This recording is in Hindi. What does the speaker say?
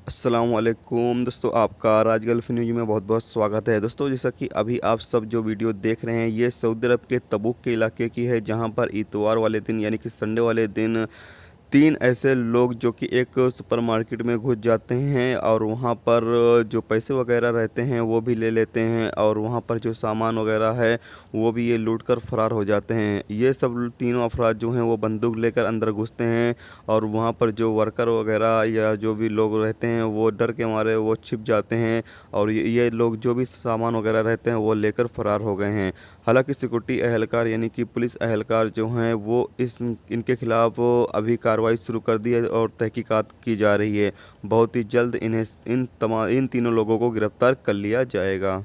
अस्सलामुअलैकुम दोस्तों, आपका राज गल्फ न्यूज़ में बहुत बहुत स्वागत है। दोस्तों, जैसा कि अभी आप सब जो वीडियो देख रहे हैं, ये सऊदी अरब के तबूक के इलाके की है, जहां पर इतवार वाले दिन यानी कि संडे वाले दिन 3 ऐसे लोग जो कि एक सुपरमार्केट में घुस जाते हैं और वहाँ पर जो पैसे वगैरह रहते हैं वो भी ले लेते हैं, और वहाँ पर जो सामान वगैरह है वो भी ये लूट कर फरार हो जाते हैं। ये सब तीनों अफराद जो हैं वो बंदूक लेकर अंदर घुसते हैं, और वहाँ पर जो वर्कर वगैरह या जो भी लोग रहते हैं वो डर के मारे वो छिप जाते हैं, और ये लोग जो भी सामान वगैरह रहते हैं वो लेकर फरार हो गए हैं। हालांकि सिक्योरिटी एहलकार यानी कि पुलिस एहलकार जो हैं वो इनके खिलाफ अभी कार्रवाई शुरू कर दी है और तहकीकात की जा रही है। बहुत ही जल्द इन तीनों लोगों को गिरफ्तार कर लिया जाएगा।